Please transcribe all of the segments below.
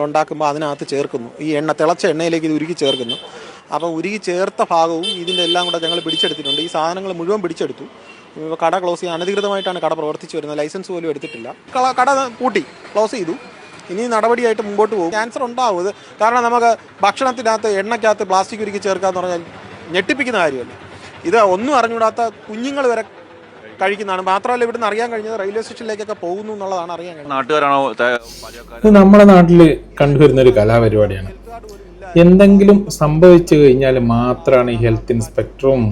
ഉണ്ടാക്കുമ്പോൾ അതിനകത്ത് ചേർക്കുന്നു. ഈ എണ്ണ തിളച്ച എണ്ണയിലേക്ക് ഇത് ഉരുക്കി ചേർക്കുന്നു. അപ്പോൾ ഉരുക്കി ചേർത്ത ഭാഗവും ഇതിൻ്റെ എല്ലാം കൂടെ ഞങ്ങൾ പിടിച്ചെടുത്തിട്ടുണ്ട്. ഈ സാധനങ്ങൾ മുഴുവൻ പിടിച്ചെടുത്തു. കട ക്ലോസ് ചെയ്യാൻ അനധികൃതമായിട്ടാണ് കട പ്രവർത്തിച്ചു വരുന്നത്. ലൈസൻസ് പോലും എടുത്തിട്ടില്ല. കട പൂട്ടി ക്ലോസ് ചെയ്തു. ഇനി നടപടിയായിട്ട് മുമ്പോട്ട് പോകും. ക്യാൻസർ ഉണ്ടാവും ഇത്. കാരണം നമുക്ക് ഭക്ഷണത്തിനകത്ത് എണ്ണയ്ക്കകത്ത് പ്ലാസ്റ്റിക് ഉരുക്കി ചേർക്കുക എന്ന് പറഞ്ഞാൽ ഞെട്ടിപ്പിക്കുന്ന കാര്യമല്ല. ഇത് ഒന്നും അറിഞ്ഞുകൂടാത്ത കുഞ്ഞുങ്ങൾ വരെ കഴിക്കുന്നതാണ്. മാത്രമല്ല ഇവിടുന്ന് അറിയാൻ കഴിഞ്ഞത് റെയിൽവേ സ്റ്റേഷനിലേക്കൊക്കെ പോകുന്നു എന്നുള്ളതാണ് അറിയാൻ കഴിഞ്ഞത്. ഇത് നമ്മുടെ നാട്ടിൽ കണ്ടുവരുന്ന ഒരു കലാപരിപാടിയാണ്. എന്തെങ്കിലും സംഭവിച്ചു കഴിഞ്ഞാൽ മാത്രമാണ് ഈ ഹെൽത്ത് ഇൻസ്പെക്ടറും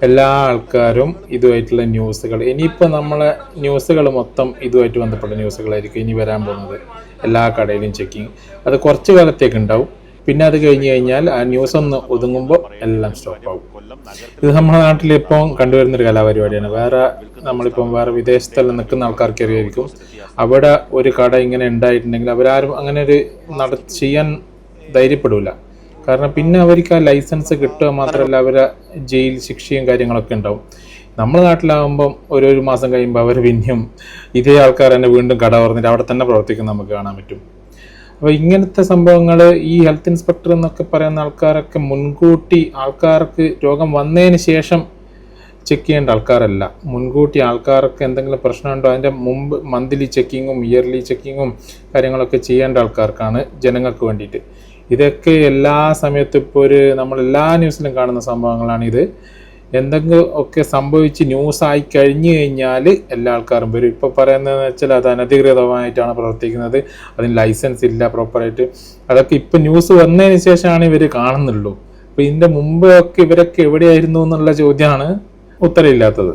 എല്ലാ ആൾക്കാരും ഇതുമായിട്ടുള്ള ന്യൂസുകൾ, ഇനിയിപ്പോൾ നമ്മളെ ന്യൂസുകൾ മൊത്തം ഇതുമായിട്ട് ബന്ധപ്പെട്ട ന്യൂസുകളായിരിക്കും ഇനി വരാൻ പോകുന്നത്. എല്ലാ കടയിലും ചെക്കിങ് അത് കുറച്ച് കാലത്തേക്ക് ഉണ്ടാവും. പിന്നെ അത് കഴിഞ്ഞ് കഴിഞ്ഞാൽ ആ ന്യൂസ് ഒന്ന് ഒതുങ്ങുമ്പോൾ എല്ലാം സ്റ്റോപ്പ് ആവും. ഇത് നമ്മുടെ നാട്ടിൽ ഇപ്പം കണ്ടുവരുന്നൊരു കലാപരിപാടിയാണ്. നമ്മളിപ്പം വേറെ വിദേശത്തെല്ലാം നിൽക്കുന്ന ആൾക്കാർക്ക് അറിയായിരിക്കും. അവിടെ ഒരു കട ഇങ്ങനെ ഉണ്ടായിട്ടുണ്ടെങ്കിൽ അവരാരും അങ്ങനെ ഒരു ചെയ്യാൻ ധൈര്യപ്പെടില്ല. കാരണം പിന്നെ അവർക്ക് ആ ലൈസൻസ് കിട്ടുക മാത്രമല്ല അവരെ ജയിൽ ശിക്ഷയും കാര്യങ്ങളൊക്കെ ഉണ്ടാവും. നമ്മുടെ നാട്ടിലാകുമ്പം ഒരു മാസം കഴിയുമ്പോൾ അവർ പിന്നെയും ഇതേ ആൾക്കാർ തന്നെ വീണ്ടും കട തുറന്നിട്ട് അവിടെ തന്നെ പ്രവർത്തിക്കുന്ന നമുക്ക് കാണാൻ പറ്റും. അപ്പോൾ ഇങ്ങനത്തെ സംഭവങ്ങൾ ഈ ഹെൽത്ത് ഇൻസ്പെക്ടർ എന്നൊക്കെ പറയുന്ന ആൾക്കാരൊക്കെ മുൻകൂട്ടി ആൾക്കാർക്ക് രോഗം വന്നതിന് ശേഷം ചെക്ക് ചെയ്യേണ്ട ആൾക്കാരല്ല. മുൻകൂട്ടി ആൾക്കാർക്ക് എന്തെങ്കിലും പ്രശ്നമുണ്ടോ അതിൻ്റെ മുമ്പ് മന്ത്ലി ചെക്കിങ്ങും ഇയർലി ചെക്കിങ്ങും കാര്യങ്ങളൊക്കെ ചെയ്യേണ്ട ആൾക്കാർക്കാണ്, ജനങ്ങൾക്ക് വേണ്ടിയിട്ട്. ഇതൊക്കെ എല്ലാ സമയത്തും ഇപ്പോൾ നമ്മളെല്ലാ ന്യൂസിലും കാണുന്ന സംഭവങ്ങളാണ്. ഇത് എന്തെങ്കിലും ഒക്കെ സംഭവിച്ച് ന്യൂസായി കഴിഞ്ഞു കഴിഞ്ഞാൽ എല്ലാ ആൾക്കാരും വരും. ഇപ്പോൾ പറയുന്നതെന്ന് വെച്ചാൽ അത് അനധികൃതമായിട്ടാണ് പ്രവർത്തിക്കുന്നത്, അതിന് ലൈസൻസ് ഇല്ല പ്രോപ്പറായിട്ട്. അതൊക്കെ ഇപ്പം ന്യൂസ് വന്നതിന് ശേഷമാണ് ഇവർ കാണുന്നുള്ളൂ. അപ്പോൾ ഇതിൻ്റെ മുമ്പ് ഒക്കെ ഇവരൊക്കെ എവിടെയായിരുന്നു എന്നുള്ള ചോദ്യമാണ് ഉത്തരമില്ലാത്തത്.